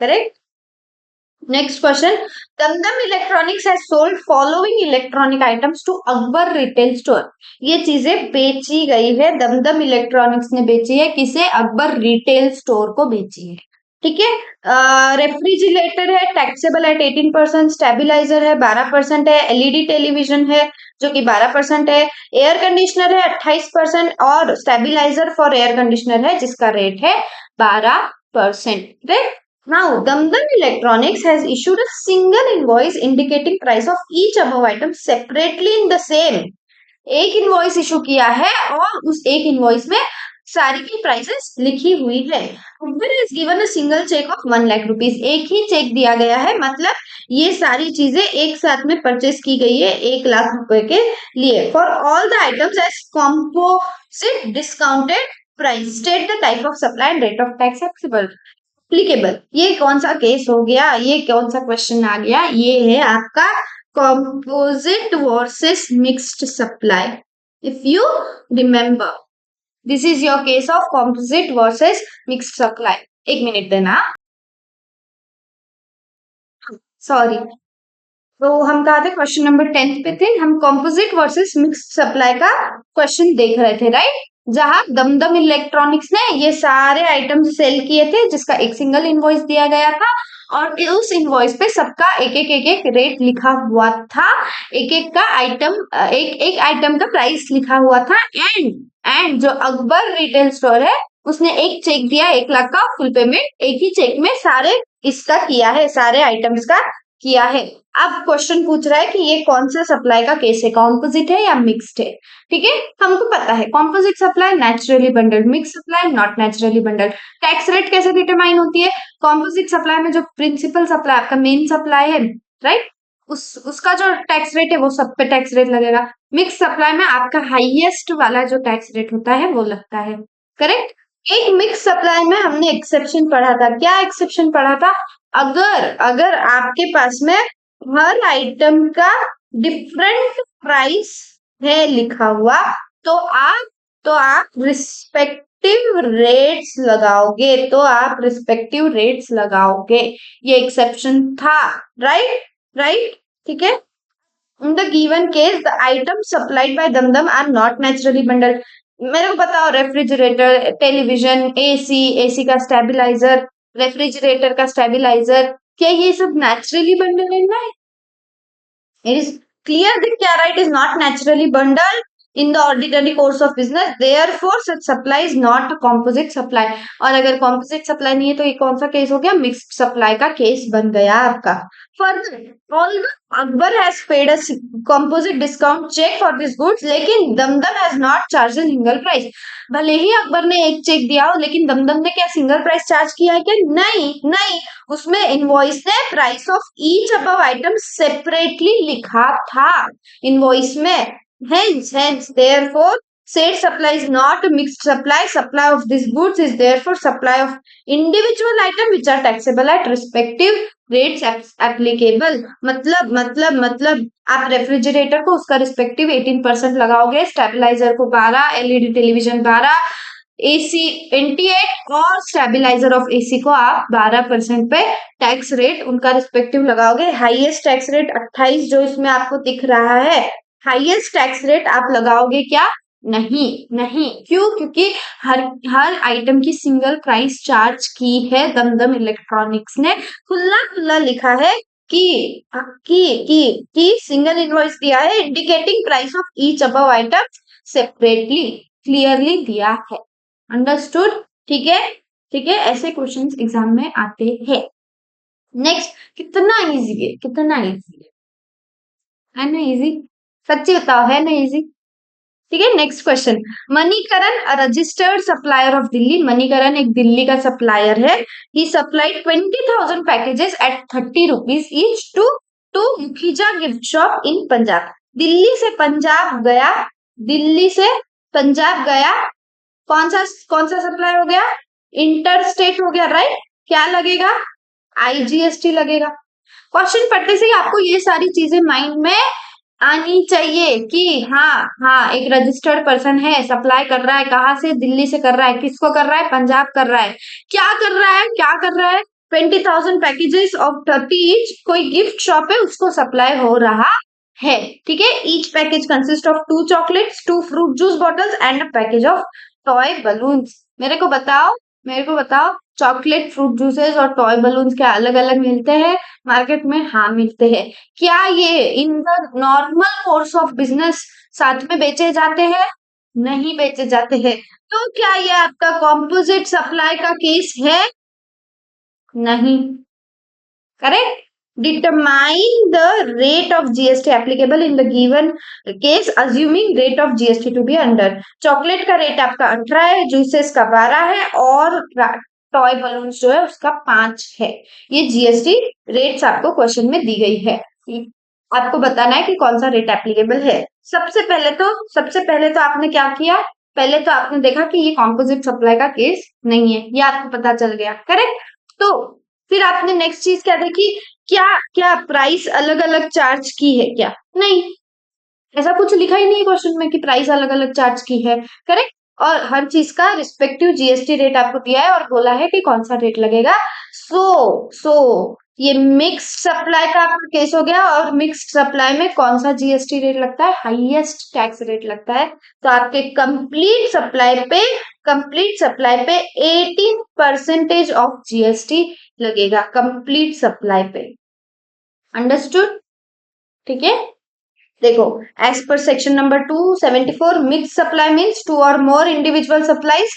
correct. Next question, Dumdum electronics has sold following electronic items to Akbar retail store. ये चीजें बेची गई है, दमदम इलेक्ट्रॉनिक्स ने बेची है, किसे? अकबर रिटेल स्टोर को बेची है, ठीक है। रेफ्रिजरेटर है टैक्सेबल एट 18%, स्टेबिलाईजर है 12% है, एलईडी टेलीविजन है जो कि 12% है, एयर कंडीशनर है 28% और स्टेबिलाईजर फॉर एयर कंडीशनर है जिसका रेट है 12%, right. Now, Damdam Electronics has issued a single invoice indicating price of each above item separately in the same. एक इनवॉइस इशू किया है और उस एक इनवॉइस में सारी की प्राइसेस लिखी हुई है। Uber has given a single check of 1 lakh rupees, एक ही चेक दिया गया है, मतलब ये सारी चीजें एक साथ में परचेस की गई है 1 लाख रुपए के लिए। For all the items as composite discounted price, state the type of supply and rate of tax applicable. ये कौन सा केस हो गया, ये कौन सा क्वेश्चन आ गया? ये है आपका composite versus mixed supply. If you remember, this is your case of composite versus mixed supply. एक मिनट देना, सॉरी। तो हम कहा थे क्वेश्चन नंबर 10 पे थे, हम composite versus mixed supply का क्वेश्चन देख रहे थे, राइट, जहां दमदम इलेक्ट्रॉनिक्स ने ये सारे आइटम सेल किए थे जिसका एक सिंगल इनवॉइस दिया गया था और उस इनवॉइस पे सबका एक रेट लिखा हुआ था, एक का आइटम, एक आइटम का प्राइस लिखा हुआ था। एंड जो अकबर रिटेल स्टोर है उसने एक चेक दिया 1 लाख का फुल पेमेंट, एक ही चेक में सारे इसका किया है, सारे आइटम्स का किया है। अब क्वेश्चन पूछ रहा है कि ये कौन सा सप्लाई का केस है, कॉम्पोजिट है या मिक्स्ड है, ठीक है। हमको पता है composite supply naturally bundled, mix supply not naturally bundled. Tax rate कैसे डिटरमाइन होती है? कॉम्पोजिट सप्लाई में जो प्रिंसिपल सप्लाई आपका मेन सप्लाई है, राइट, उसका जो टैक्स रेट है वो सब पे टैक्स रेट लगेगा। मिक्स सप्लाई में आपका हाईएस्ट वाला जो टैक्स रेट होता है वो लगता है, करेक्ट। एक मिक्स सप्लाई में हमने एक्सेप्शन पढ़ा था, क्या एक्सेप्शन पढ़ा था? अगर आपके पास में हर आइटम का डिफरेंट प्राइस है लिखा हुआ तो आप रिस्पेक्टिव रेट्स लगाओगे, ये एक्सेप्शन था, राइट, ठीक है। In the given case, the items supplied by Damdam are not naturally bundled. मेरे को बताओ, रेफ्रिजरेटर, टेलीविजन, एसी का स्टेबिलाईजर, रेफ्रिजरेटर का स्टेबिलाईजर, क्या ये सब नेचुरली बंडल है? नहीं, it is clear that Chiarite is not naturally bundled in the ordinary course of business, therefore such supply is not a composite supply. और अगर composite supply नहीं है तो ये कौन सा केस हो गया? mixed supply का केस बन गया आपका। Further, although Akbar has paid a composite discount check for these goods, लेकिन Dumdum has not charged a single price. भले ही अकबर ने एक चेक दिया हो लेकिन दमदम ने क्या सिंगल प्राइस चार्ज किया है क्या? नहीं, उसमें इनवॉइस ने price of each above item separately लिखा था इनवॉइस में। Hence, therefore, said supply is not a mixed supply. Supply of these goods is therefore supply of individual item which are taxable at respective rates applicable मतलब आप refrigerator को उसका respective 18% लगाओगे, stabiliser को 12, LED television 12, AC 28 और stabiliser of AC को आप 12% पे टैक्स रेट उनका रिस्पेक्टिव लगाओगे। हाईएस्ट टैक्स रेट 28 जो इसमें आपको दिख रहा है, हाईएस्ट टैक्स रेट आप लगाओगे क्या? नहीं नहीं, क्यों? क्योंकि हर आइटम की सिंगल प्राइस चार्ज की है दमदम इलेक्ट्रॉनिक्स ने, खुला लिखा है कि सिंगल इनवॉइस दिया है indicating price of each above item separately, clearly दिया है। अंडरस्टूड? ठीक है, ठीक है, ऐसे क्वेश्चंस एग्जाम में आते हैं। नेक्स्ट, कितना इजी है, कितना इजी है ना? इजी, सच्ची बताओ, है ना इजी? ठीक है, next question. Manikaran, registered supplier of Delhi, Manikaran एक दिल्ली का सप्लायर है। He supplied 20,000 packages at 30 rupees each to Mukhija gift shop in Punjab. Delhi से पंजाब गया, दिल्ली से पंजाब गया, कौन सा सप्लाई हो गया? इंटर स्टेट हो गया, राइट? क्या लगेगा? आईजीएसटी लगेगा। क्वेश्चन पढ़ते से आपको ये सारी चीजें माइंड में आनी चाहिए कि हाँ एक रजिस्टर्ड पर्सन है, सप्लाई कर रहा है, कहाँ से? दिल्ली से कर रहा है, किसको कर रहा है? पंजाब कर रहा है। क्या कर रहा है? क्या कर रहा है? 20,000 पैकेजेस ऑफ 30 ईच, कोई गिफ्ट शॉप है उसको सप्लाई हो रहा है। ठीक है, each package consist of 2 chocolates, 2 fruit juice bottles and a package of toy balloons. मेरे को बताओ चॉकलेट, फ्रूट जूसेस और टॉय बलून्स क्या अलग अलग मिलते हैं मार्केट में? हाँ मिलते हैं। क्या ये in the normal course of business साथ में बेचे जाते हैं? नहीं बेचे जाते हैं। तो क्या ये आपका कॉम्पोजिट सप्लाई का केस है? नहीं। Correct? Determine the rate of GST applicable in the given case, assuming rate of GST to be under. Chocolate का रेट आपका 18 है, जूसेस का 12 है और टॉय बलून्स जो है उसका 5 है। ये जीएसटी रेट्स आपको क्वेश्चन में दी गई है। आपको बताना है कि कौन सा रेट एप्लीकेबल है। सबसे पहले तो आपने क्या किया? पहले तो आपने देखा कि ये कॉम्पोजिट सप्लाई का केस नहीं है, ये आपको पता चल गया। करेक्ट? तो फिर आपने नेक्स्ट चीज क्या देखी? क्या प्राइस अलग अलग चार्ज की है क्या? नहीं, ऐसा कुछ लिखा ही नहीं है क्वेश्चन में कि प्राइस अलग अलग चार्ज की है। करेक्ट? और हर चीज का रिस्पेक्टिव जीएसटी रेट आपको दिया है और बोला है कि कौन सा रेट लगेगा। सो ये मिक्स्ड सप्लाई का आपका केस हो गया, और मिक्स्ड सप्लाई में कौन सा जीएसटी रेट लगता है? हाईएस्ट टैक्स रेट लगता है। तो आपके कंप्लीट सप्लाई पे 18% ऑफ जीएसटी लगेगा, कंप्लीट सप्लाई पे। अंडरस्टूड? ठीक है, देखो, as per section number 274, mix supply means 2 or more individual supplies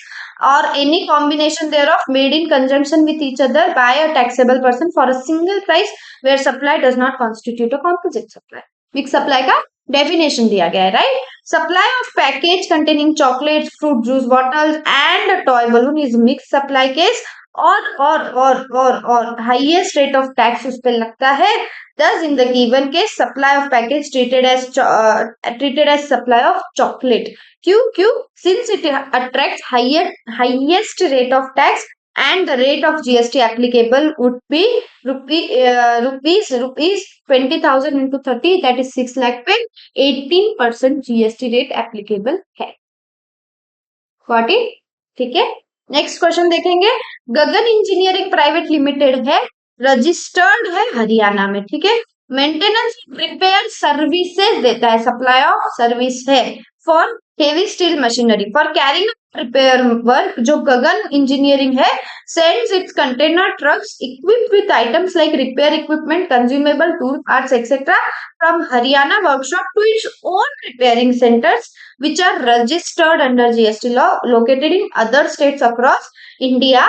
or any combination thereof made in conjunction with each other by a taxable person for a single price where supply does not constitute a composite supply. Mix supply का definition दिया गया है, right? Supply of package containing chocolate, fruit juice bottles and toy balloon is mix supply case, और highest rate of tax उस पर लगता है। Thus, in the given case, supply of package treated as supply of chocolate. क्यों? Since it attracts highest rate of tax and the rate of GST applicable would be rupees 20,000 into 30, that is 6 lakh पे 18% GST rate applicable है। Got it? ठीक है, next question देखेंगे। गगन engineering private limited है, registered है हरियाणा में। ठीक है, मेंटेनेंस रिपेयर सर्विसेज देता है, सप्लाई ऑफ सर्विस है for heavy steel machinery for carrying repair work. जो गगन इंजीनियरिंग है sends its container trucks equipped with items like repair equipment, consumable tool parts etcetera from Haryana workshop to its own repairing centres which are registered under GST law located in other states across India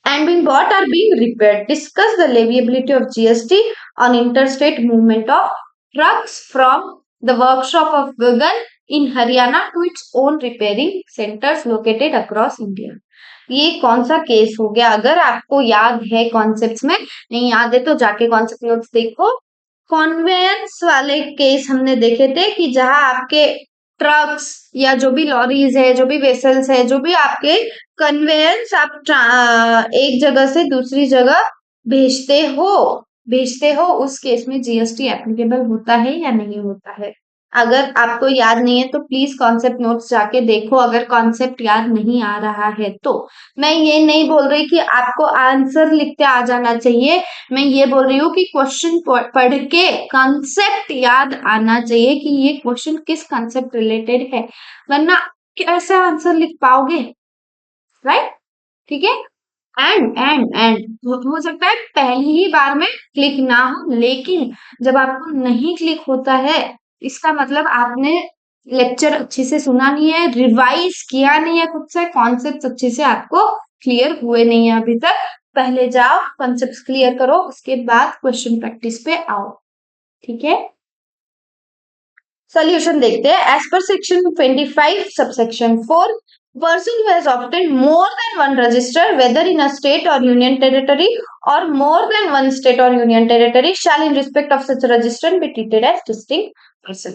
and being bought or being repaired. Discuss the leviability of GST on interstate movement of trucks from the workshop of Gagan in Haryana to its own repairing centers located across India. ये कौन सा case हो गया? अगर आपको याद है concepts में, नहीं याद है तो जाके कॉन्सेप्ट नोट्स देखो। कॉन्वेयंस वाले केस हमने देखे थे कि जहां आपके ट्रक्स या जो भी लॉरीज है, जो भी वेसल्स है, जो भी आपके कन्वेयंस आप एक जगह से दूसरी जगह भेजते हो उस केस में जीएसटी एप्लीकेबल होता है या नहीं होता है। अगर आपको याद नहीं है तो प्लीज कॉन्सेप्ट नोट्स जाके देखो, अगर कॉन्सेप्ट याद नहीं आ रहा है तो। मैं ये नहीं बोल रही कि आपको आंसर लिखते आ जाना चाहिए, मैं ये बोल रही हूँ कि क्वेश्चन पढ़ के कॉन्सेप्ट याद आना चाहिए कि ये क्वेश्चन किस कॉन्सेप्ट रिलेटेड है, वरना कैसे आंसर लिख पाओगे, राइट? ठीक है। एंड हो सकता है पहली ही बार में क्लिक ना हो, लेकिन जब आपको नहीं क्लिक होता है इसका मतलब आपने लेक्चर अच्छे से सुना नहीं है, रिवाइज किया नहीं है खुद से, कॉन्सेप्ट अच्छे से आपको क्लियर हुए नहीं है अभी तक। पहले जाओ कॉन्सेप्ट क्लियर करो, उसके बाद क्वेश्चन प्रैक्टिस पे आओ। ठीक है, सोल्यूशन देखते हैं। As per section 25 subsection 4, person who has obtained more than one register whether in a state or union territory or more than one state or union territory shall in respect of such register be treated as distinct person।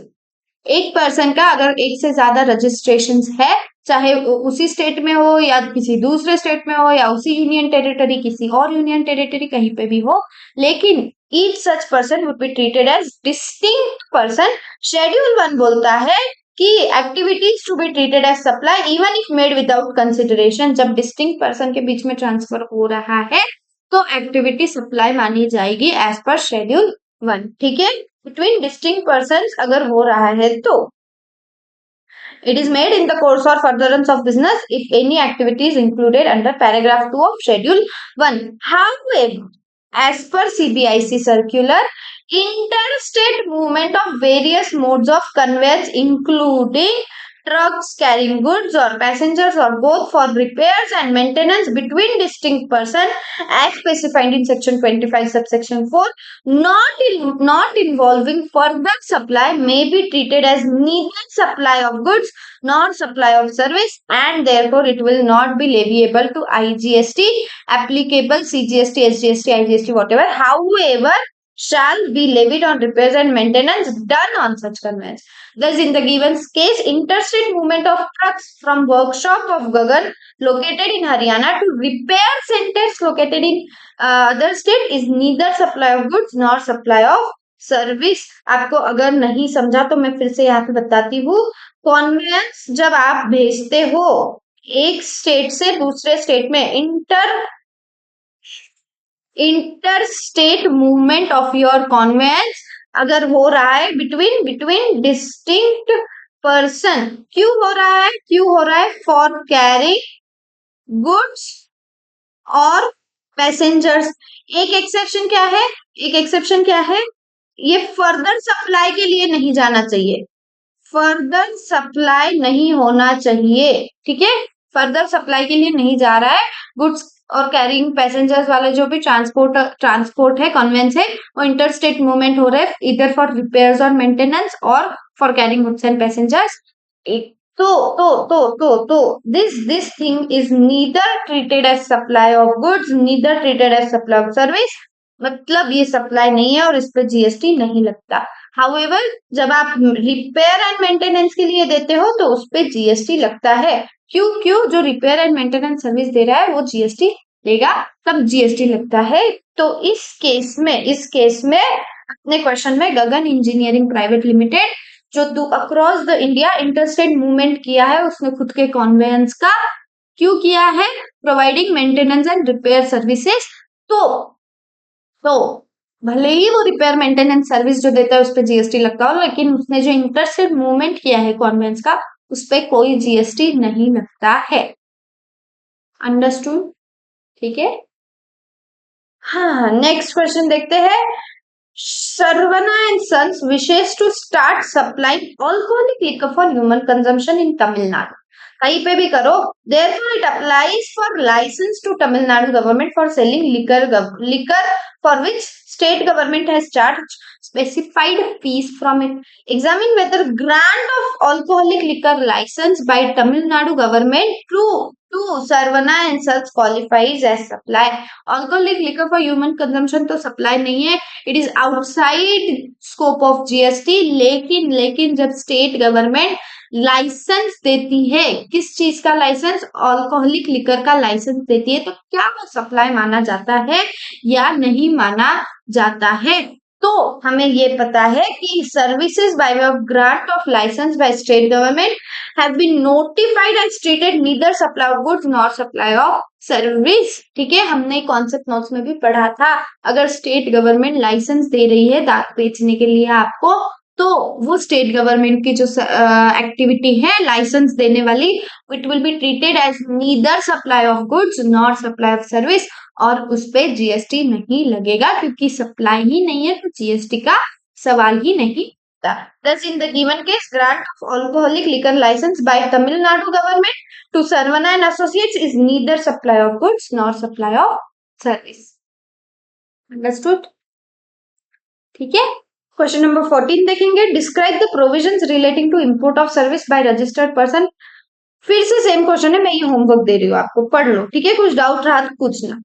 एक person का अगर एक से ज्यादा registration है, चाहे उसी state में हो या किसी दूसरे स्टेट में हो या उसी यूनियन टेरिटरी किसी और यूनियन टेरिटरी कहीं पे भी हो, लेकिन each such person would be treated as distinct person. Schedule 1 बोलता है कि activities to be treated as supply even if made without consideration. जब डिस्टिंक्ट पर्सन के बीच में ट्रांसफर हो रहा है तो एक्टिविटी सप्लाई मानी जाएगी एज पर शेड्यूल 1। ठीक है, बिटवीन डिस्टिंक्ट पर्सन अगर हो रहा है तो it is made in the course or furtherance of business if any activity is included under paragraph 2 of schedule 1। However, as per CBIC circular, interstate movement of various modes of conveyance including trucks carrying goods or passengers or both for repairs and maintenance between distinct person as specified in section 25 subsection 4 not involving further supply may be treated as neither supply of goods nor supply of service and therefore it will not be leviable to IGST applicable CGST SGST IGST whatever, however shall be levied on repairs and maintenance done on such conveyance। Thus, in the given case, interstate movement of trucks from workshop of Gagan located in Haryana to repair centers located in other state is neither supply of goods nor supply of service. आपको अगर नहीं समझा तो मैं फिर से यहाँ पे बताती हूँ। कॉन्वेंस जब आप भेजते हो एक स्टेट से दूसरे स्टेट में, interstate movement of your conveyance अगर हो रहा है बिटवीन डिस्टिंक्ट पर्सन, क्यों हो रहा है फॉर कैरिंग गुड्स और पैसेंजर्स। एक एक्सेप्शन क्या है, ये फर्दर सप्लाई के लिए नहीं जाना चाहिए, फर्दर सप्लाई नहीं होना चाहिए। ठीक है, फर्दर सप्लाई के लिए नहीं जा रहा है। गुड्स और कैरिंग पैसेंजर्स वाले जो भी ट्रांसपोर्ट है कॉन्वेंस है वो इंटरस्टेट मूवमेंट हो रहा है इधर फॉर रिपेयर्स और मेंटेनेंस और for carrying goods and passengers. This thing is neither treated as supply of goods neither treated as supply of service, मतलब ये सप्लाई नहीं है और इस पर जीएसटी नहीं लगता। हाउएवर जब आप रिपेयर एंड मेंटेनेंस के लिए देते हो तो उस पर जीएसटी लगता है। क्यों जो रिपेयर एंड मेंटेनेंस सर्विस दे रहा है वो जीएसटी लेगा, तब जीएसटी लगता है। तो इस केस में अपने क्वेश्चन में गगन इंजीनियरिंग प्राइवेट लिमिटेड जो across the India interstate movement किया है उसने खुद के कॉन्वेयंस का क्यों किया है, providing maintenance and repair services. तो भले ही वो रिपेयर मेंटेनेंस सर्विस जो देता है उस पर जीएसटी लगता हो, लेकिन उसने जो इंटरस्टेट मूवमेंट किया है कॉन्वेंस का उस पर कोई जीएसटी नहीं लगता है। अंडरस्टूड? ठीक है, हाँ नेक्स्ट क्वेश्चन देखते हैं। Sarvana and Sons wishes to start supplying alcoholic liquor for human consumption in Tamil Nadu। कहीं पे भी करो, therefore it applies for license to Tamil Nadu government for selling liquor for which state government has charged specified fees from it. Examine whether grant of alcoholic liquor license by Tamil Nadu government to Sarvana and Sons qualifies as supply. Alcoholic liquor for human consumption तो supply नहीं है. It is outside scope of GST. लेकिन जब state government licence देती है, किस चीज का लाइसेंस? अल्कोहलिक लिकर का लाइसेंस देती है, तो क्या वो सप्लाई माना जाता है या नहीं माना जाता है? तो हमें ये पता है कि services by way of grant of licence by state government have been notified as treated neither supply of goods nor supply of service. ठीक है, हमने कॉन्सेप्ट नोट्स में भी पढ़ा था. अगर स्टेट गवर्नमेंट लाइसेंस दे रही है दांत बेचने के लिए आपको, तो वो स्टेट गवर्नमेंट की जो एक्टिविटी है लाइसेंस देने वाली, it will be treated as neither supply of goods nor supply of service, और उस पे जीएसटी नहीं लगेगा क्योंकि सप्लाई ही नहीं है तो जीएसटी का सवाल ही नहीं. Thus, in the given case, grant of alcoholic liquor license by Tamil Nadu government to Sarvana and Associates is neither supply of goods nor supply of service. Understood? ठीक है. क्वेश्चन नंबर 14 देखेंगे. Describe the provisions relating to import of service by registered person. फिर से same question है, मैं ये homework दे रही हूँ आपको, पढ़ लो. ठीक है, कुछ डाउट रहा तो पूछना.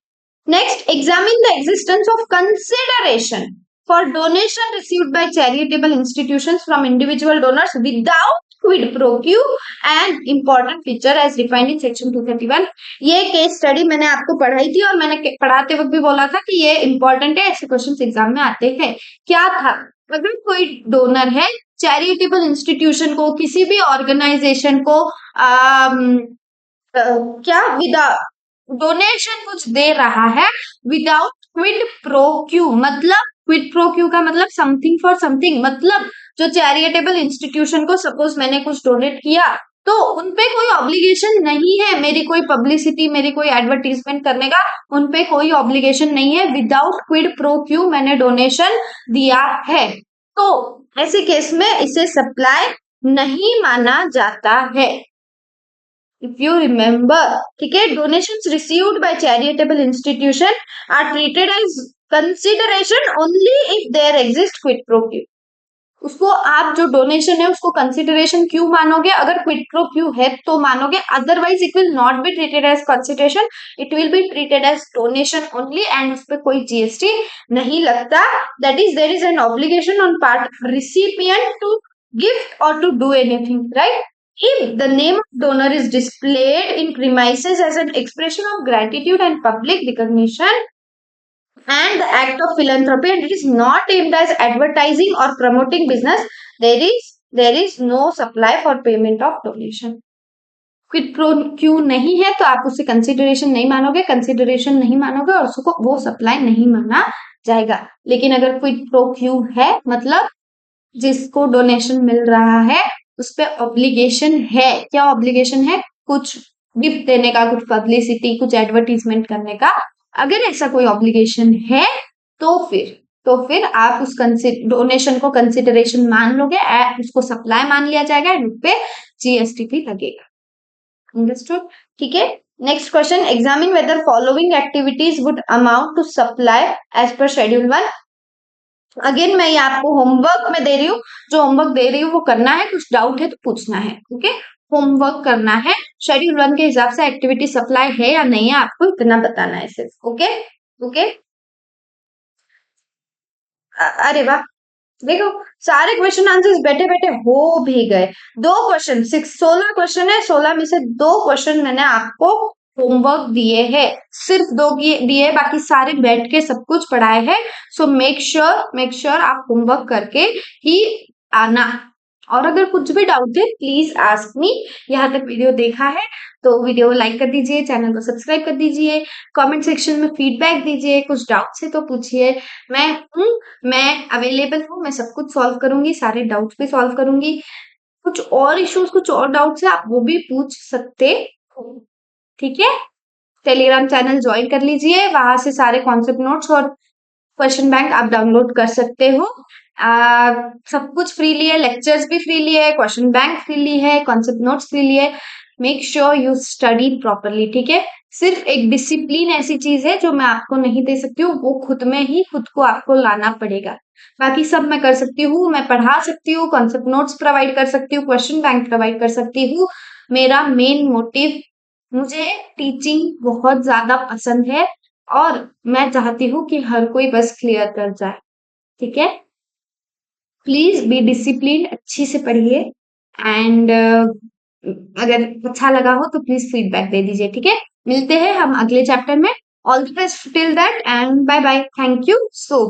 Next, examine the existence of consideration for donation received by charitable institutions from individual donors without quid pro quo and important feature as defined in section 231. ये केस स्टडी मैंने आपको पढ़ाई थी और मैंने पढ़ाते वक्त भी बोला था कि ये इंपॉर्टेंट है, ऐसे क्वेश्चन एग्जाम में आते हैं. क्या था? अगर कोई डोनर है चैरिटेबल इंस्टीट्यूशन को, किसी भी ऑर्गेनाइजेशन को क्या विदाउट डोनेशन कुछ दे रहा है विदाउट क्विड प्रो क्यू, मतलब क्विड प्रो क्यू का मतलब समथिंग फॉर समथिंग, मतलब जो चैरिटेबल इंस्टीट्यूशन को सपोज मैंने कुछ डोनेट किया तो उनपे कोई ऑब्लिगेशन नहीं है, मेरी कोई पब्लिसिटी, मेरी कोई एडवर्टीजमेंट करने का उनपे कोई ऑब्लिगेशन नहीं है. विदाउट क्विड प्रो क्यू मैंने डोनेशन दिया है, तो ऐसे केस में इसे सप्लाई नहीं माना जाता है. If you remember, ठीक है, donations received by charitable institution are treated as consideration only if there exists quid pro quo. उसको आप जो डोनेशन है उसको कंसिडरेशन क्यों मानोगे? अगर क्विड प्रो क्यू है तो मानोगे, otherwise it will not be treated as consideration, it will be treated as donation only and उस पर कोई जीएसटी नहीं लगता. That is there is an obligation on part of recipient to gift और to do anything, right? If the name of donor is displayed in premises as an expression of gratitude and public recognition and the act of philanthropy and it is not aimed as advertising or promoting business, there is no supply for payment of donation. Quid pro Q नहीं है तो आप उसे consideration नहीं मानोगे, consideration नहीं मानोगे और उसको वो सप्लाई नहीं माना जाएगा. लेकिन अगर क्विड प्रो क्यू है मतलब जिसको डोनेशन मिल रहा है उस पे ऑब्लिगेशन है. क्या ऑब्लिगेशन है? कुछ गिफ्ट देने का, कुछ पब्लिसिटी, कुछ एडवर्टीजमेंट करने का. अगर ऐसा कोई ऑब्लिगेशन है तो फिर आप उस डोनेशन को कंसिडरेशन मान लोगे, उसको सप्लाई मान लिया जाएगा एंड उस पे जीएसटी भी लगेगा. अंडरस्टूड? ठीक है. Next question, examine whether following activities would amount to supply as per schedule 1. Again मैं ये आपको होमवर्क में दे रही हूँ, जो होमवर्क दे रही हूँ वो करना है, कुछ डाउट है तो पूछना है. ओके, होमवर्क करना है, शेड्यूल 1 के हिसाब से एक्टिविटी सप्लाई है या नहीं है आपको इतना बताना है सिर्फ. ओके. अरे वाह, देखो सारे क्वेश्चन आंसर्स बैठे बैठे हो भी गए. 2 क्वेश्चन, 16 क्वेश्चन है, 16 में से 2 क्वेश्चन मैंने आपको होमवर्क दिए हैं, सिर्फ 2 दिए, बाकी सारे बैठ के सब कुछ पढ़ाए हैं. सो मेक श्योर आप होमवर्क करके ही आना. और अगर कुछ भी डाउट है प्लीज आस्क मी. यहाँ तक वीडियो देखा है तो वीडियो लाइक कर दीजिए, चैनल को सब्सक्राइब कर दीजिए, कमेंट सेक्शन में फीडबैक दीजिए, कुछ डाउट्स है तो पूछिए. मैं अवेलेबल हूँ, मैं सब कुछ सॉल्व करूंगी, सारे डाउट्स भी सॉल्व करूंगी. कुछ और इश्यूज, कुछ और डाउट्स है आप वो भी पूछ सकते हो. ठीक है, टेलीग्राम चैनल ज्वाइन कर लीजिए, वहां से सारे कॉन्सेप्ट नोट्स और क्वेश्चन बैंक आप डाउनलोड कर सकते हो. सब कुछ फ्रीली है, लेक्चर्स भी फ्रीली है, क्वेश्चन बैंक फ्रीली है, कॉन्सेप्ट नोट्स फ्रीली है. Make sure you study properly. ठीक है, सिर्फ एक डिसिप्लिन ऐसी चीज है जो मैं आपको नहीं दे सकती हूँ, वो खुद में ही खुद को आपको लाना पड़ेगा। बाकी सब मैं कर सकती हूँ, मैं पढ़ा सकती हूँ, कॉन्सेप्ट नोट्स प्रोवाइड कर सकती हूँ, क्वेश्चन बैंक प्रोवाइड कर सकती हूँ। मेरा मेन मोटिव, मुझे टीचिंग बहुत ज्यादा पसंद है और मैं चाहती हूँ कि हर कोई बस क्लियर कर जाए। ठीक है, प्लीज बी डिसिप्लिन, अच्छी से पढ़िए एंड अगर अच्छा लगा हो तो प्लीज फीडबैक दे दीजिए। ठीक है, मिलते हैं हम अगले चैप्टर में। All the best till that and bye bye. Thank you so much.